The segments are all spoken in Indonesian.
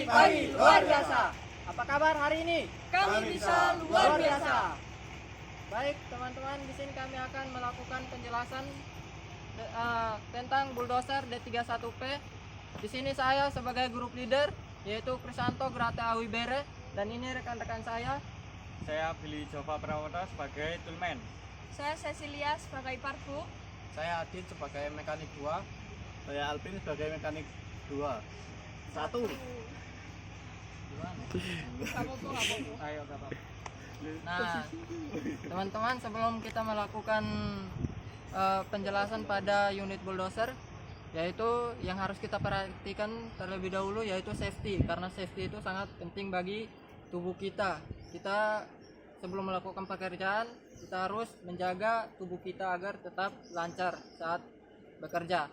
Pagi-pagi luar biasa. Apa kabar hari ini? Kami bisa luar biasa. Baik teman-teman, di sini kami akan melakukan penjelasan tentang bulldozer D31P. Di sini saya sebagai grup leader yaitu Krisanto Grata Awibere, dan ini rekan-rekan saya. Saya Billy Jova Prawata sebagai toolman. Saya Cecilia sebagai parku. Saya Adit sebagai mekanik 2. Saya Alvin sebagai mekanik 2. 1. Ayo, gak apa-apa. Nah, teman-teman, sebelum kita melakukan penjelasan pada unit bulldozer, yaitu yang harus kita perhatikan terlebih dahulu yaitu safety, karena safety itu sangat penting bagi tubuh kita. Kita sebelum melakukan pekerjaan, kita harus menjaga tubuh kita agar tetap lancar saat bekerja.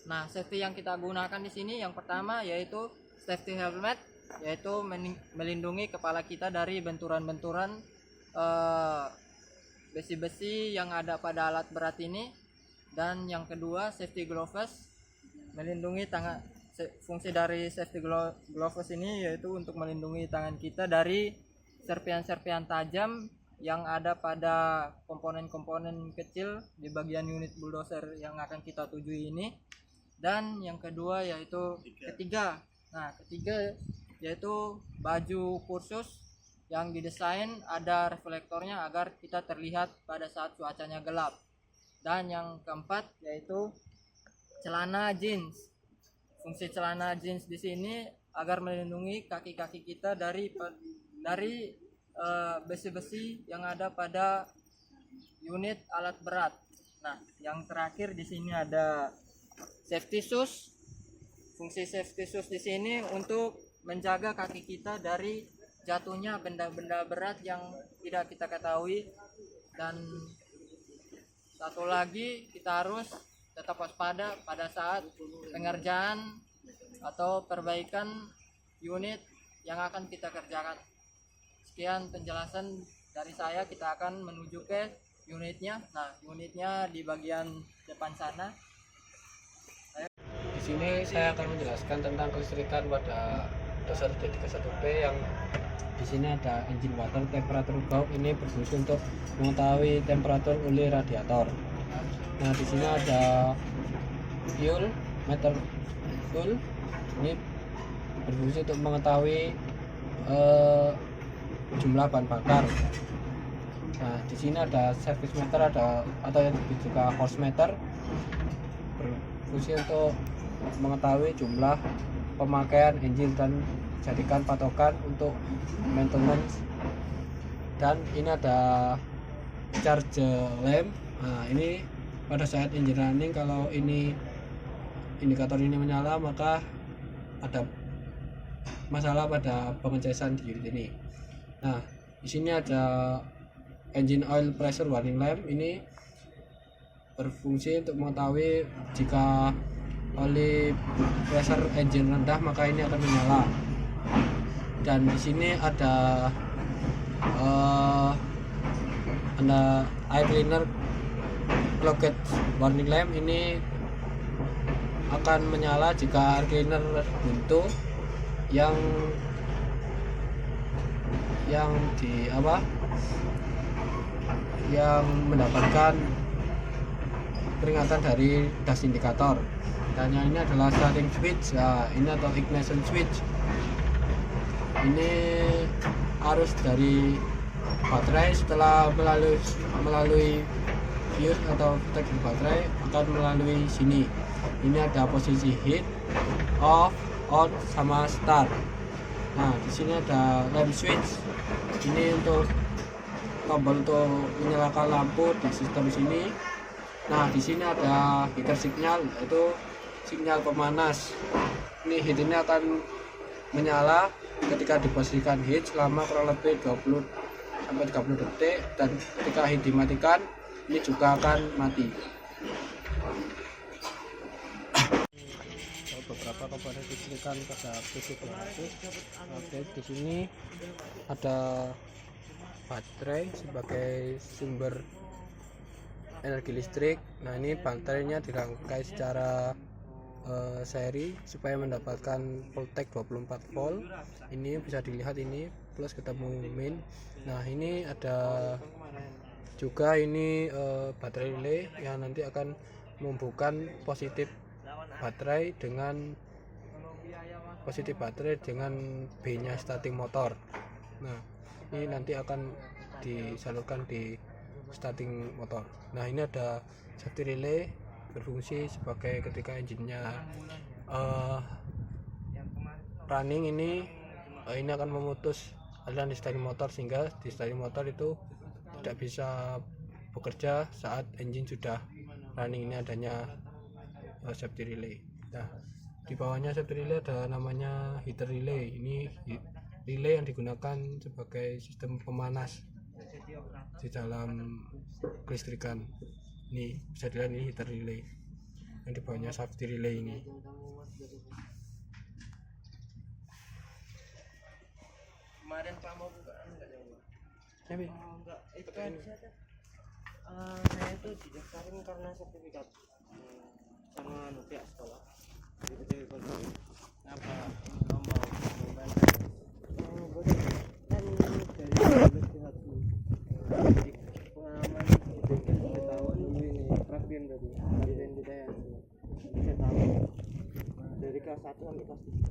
Nah, safety yang kita gunakan di sini yang pertama yaitu safety helmet, yaitu melindungi kepala kita dari benturan-benturan besi-besi yang ada pada alat berat ini. Dan yang kedua safety gloves, melindungi tangan. Fungsi dari safety gloves ini yaitu untuk melindungi tangan kita dari serpian-serpian tajam yang ada pada komponen-komponen kecil di bagian unit bulldozer yang akan kita tuju ini. Dan yang kedua yaitu ketiga yaitu baju kursus yang didesain ada reflektornya agar kita terlihat pada saat cuacanya gelap. Dan yang keempat yaitu celana jeans. Fungsi celana jeans di sini agar melindungi kaki-kaki kita dari besi-besi yang ada pada unit alat berat. Nah, yang terakhir di sini ada safety shoes. Fungsi safety shoes di sini untuk menjaga kaki kita dari jatuhnya benda-benda berat yang tidak kita ketahui. Dan satu lagi, kita harus tetap waspada pada saat pengerjaan atau perbaikan unit yang akan kita kerjakan. Sekian penjelasan dari saya, kita akan menuju ke unitnya. Nah, unitnya di bagian depan sana. Di sini saya akan menjelaskan tentang kelistrikan pada bulldozer D31P yang di sini ada engine water temperature valve. Ini berfungsi untuk mengetahui temperatur oleh radiator. Nah, di sini ada fuel meter fuel. Ini berfungsi untuk mengetahui jumlah bahan bakar. Nah, di sini ada service meter atau yang juga horse meter, berfungsi untuk mengetahui jumlah pemakaian engine dan jadikan patokan untuk maintenance. Dan ini ada charge lamp. Nah, ini pada saat engine running, kalau ini indikator ini menyala maka ada masalah pada pengecasan di unit ini. Nah, di sini ada engine oil pressure warning lamp. Ini berfungsi untuk mengetahui jika oli pressure engine rendah maka ini akan menyala. Dan di sini ada air cleaner clogged warning lamp. Ini akan menyala jika air cleaner buntu yang mendapatkan peringatan dari das indikator. Dan yang ini adalah starting switch. Nah, ini atau ignition switch. Ini arus dari baterai setelah melalui fuse atau voltage baterai akan melalui sini. Ini ada posisi heat, off, on, sama start. Nah, di sini ada lamp switch. Ini untuk tombol untuk menyalakan lampu di sistem sini. Nah, di sini ada heater signal, yaitu sinyal pemanas. Ini heat ini akan menyala ketika diposisikan heat selama kurang lebih 20 sampai 30 detik, dan ketika heat dimatikan ini juga akan mati. Beberapa komponen kelistrikan pada PC200. Oke, di sini ada baterai sebagai sumber energi listrik. Nah, ini baterainya dirangkai secara seri supaya mendapatkan voltage 24 volt. Ini bisa dilihat ini plus ketemu min. Nah ini ada juga ini baterai relay yang nanti akan membubuhkan positif baterai dengan B nya starting motor. Nah ini nanti akan disalurkan di starting motor. Nah ini ada safety relay berfungsi sebagai ketika engine-nya running ini akan memutus aliran di starting motor, sehingga di starting motor itu tidak bisa bekerja saat engine sudah running. Ini adanya safety relay. Nah di bawahnya safety relay ada namanya heater relay. Ini relay yang digunakan sebagai sistem pemanas di dalam kelistrikan. Ini bisa dilihat, ini heater relay yang di bawahnya safety relay ini. Kemarin Pak mau bukaan enggak jauh? Enggak, itu kan saya itu didaftarin karena sertifikat sama pihak sekolah. Apa kamu mau bantu? Oh, boleh. Kan dari pengalaman itu tahu dulu ini praktikum tadi. Praktikum kita ya. Saya tahu dari kelas 1 sampai kelas 3.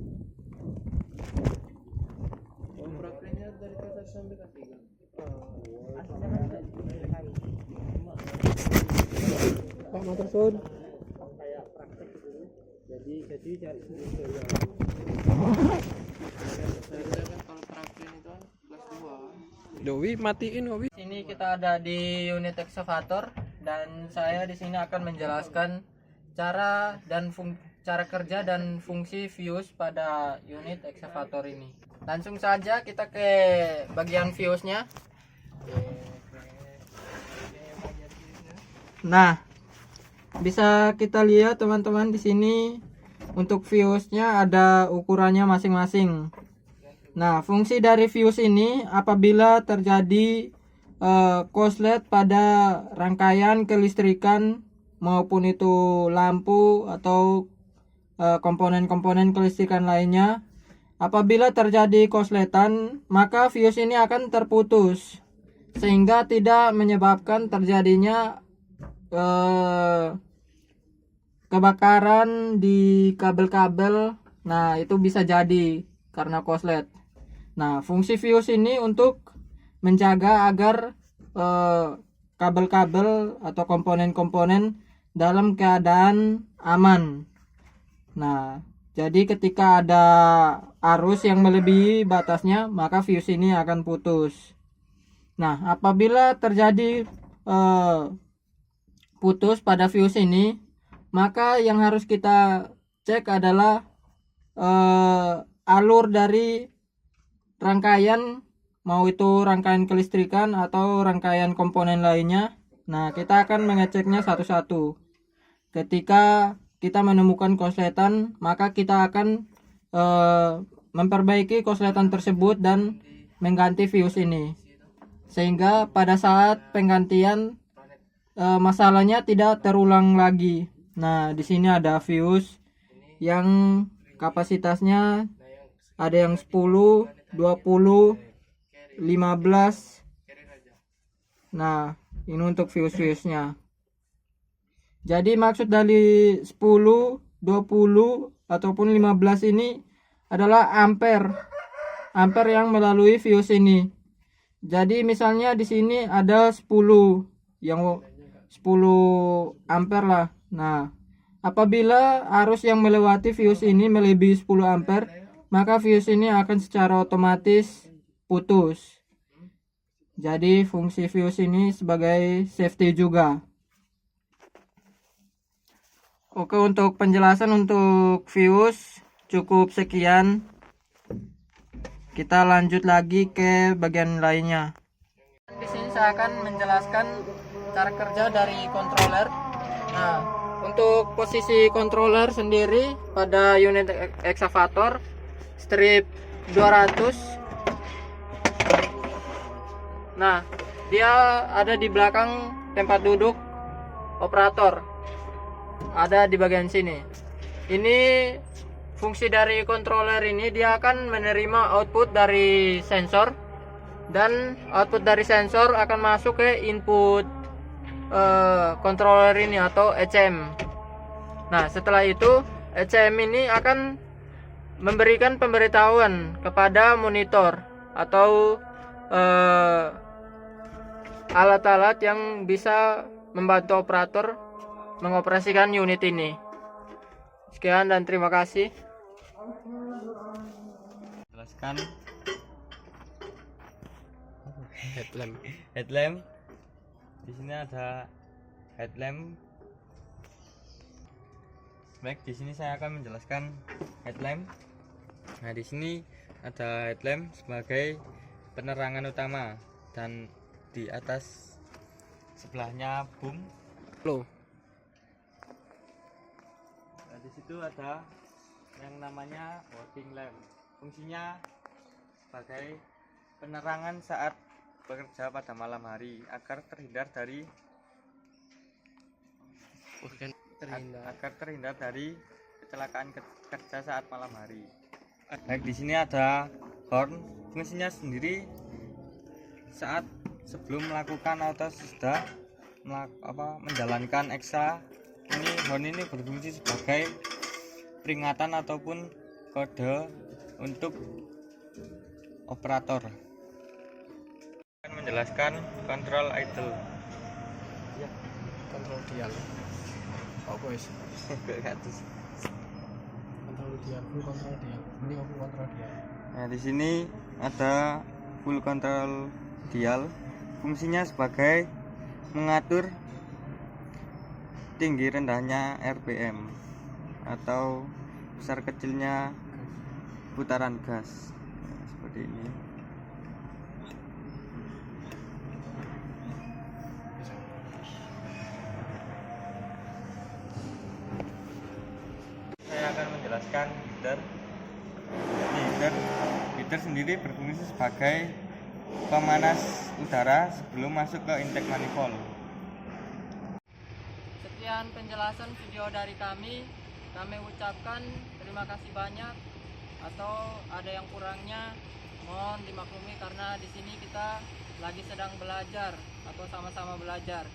Oh, praktiknya dari kelas 1 sampai kelas 3. Aslinya kan dari kami. Pak Matersun. Kayak praktek gitu. Jadi cari sendiri dari Saya kan kalau praktik itu kan kelas 2. Dewi matiin Dewi. Sini kita ada di unit excavator dan saya di sini akan menjelaskan cara kerja dan fungsi fuse pada unit excavator ini. Langsung saja kita ke bagian fuse-nya. Nah, bisa kita lihat teman-teman di sini untuk fuse-nya ada ukurannya masing-masing. Nah, fungsi dari fuse ini apabila terjadi korslet pada rangkaian kelistrikan maupun itu lampu atau komponen-komponen kelistrikan lainnya, apabila terjadi korsletan maka fuse ini akan terputus sehingga tidak menyebabkan terjadinya kebakaran di kabel-kabel. Nah itu bisa jadi karena korslet. Nah fungsi fuse ini untuk menjaga agar kabel-kabel atau komponen-komponen dalam keadaan aman. Nah jadi ketika ada arus yang melebihi batasnya maka fuse ini akan putus. Nah apabila terjadi putus pada fuse ini, maka yang harus kita cek adalah alur dari rangkaian, mau itu rangkaian kelistrikan atau rangkaian komponen lainnya. Nah kita akan mengeceknya satu-satu. Ketika kita menemukan korsletan, maka kita akan memperbaiki korsletan tersebut dan mengganti fuse ini, sehingga pada saat penggantian masalahnya tidak terulang lagi. Nah, di sini ada fuse yang kapasitasnya ada yang 10, 20, 15. Nah, ini untuk fuse-fuse-nya. Jadi maksud dari 10, 20 ataupun 15 ini adalah ampere. Ampere yang melalui fuse ini. Jadi misalnya di sini ada 10 yang 10 ampere lah. Nah, apabila arus yang melewati fuse ini melebihi 10 ampere, maka fuse ini akan secara otomatis putus. Jadi fungsi fuse ini sebagai safety juga. Oke, untuk penjelasan untuk fuse cukup sekian. Kita lanjut lagi ke bagian lainnya. Di sini saya akan menjelaskan cara kerja dari controller. Nah, untuk posisi controller sendiri pada unit excavator strip 200. Nah, dia ada di belakang tempat duduk operator. Ada di bagian sini. ini fungsi dari controller ini, dia akan menerima output dari sensor, dan output dari sensor akan masuk ke input controller ini atau ECM. Nah, setelah itu ECM ini akan memberikan pemberitahuan kepada monitor atau alat-alat yang bisa membantu operator mengoperasikan unit ini. Sekian dan terima kasih. Jelaskan Headlamp. headlamp. Di sini ada headlamp. Baik, di sini saya akan menjelaskan headlamp. Nah, di sini ada headlamp sebagai penerangan utama, dan di atas sebelahnya boom. Loh, Nah, di situ ada yang namanya working lamp. Fungsinya sebagai penerangan saat bekerja pada malam hari agar terhindar dari dari kecelakaan kerja saat malam hari. Baik, di sini ada horn. Fungsinya sendiri saat sebelum melakukan atau sudah menjalankan eksa, ini horn ini berfungsi sebagai peringatan ataupun kode untuk operator. Akan menjelaskan kontrol idle. kontrol dial. Apa wis? Kontrol dial, full kontrol dial. Ini aku kontrol dial. Nah, di sini ada full control dial. Fungsinya sebagai mengatur tinggi rendahnya RPM atau besar kecilnya putaran gas. Nah, seperti ini. Saya akan menjelaskan heater. Heater sendiri berfungsi sebagai pemanas udara sebelum masuk ke intake manifold. Sekian penjelasan video dari kami. Kami ucapkan terima kasih banyak. Atau ada yang kurangnya mohon dimaklumi karena di sini kita lagi sedang belajar atau sama-sama belajar.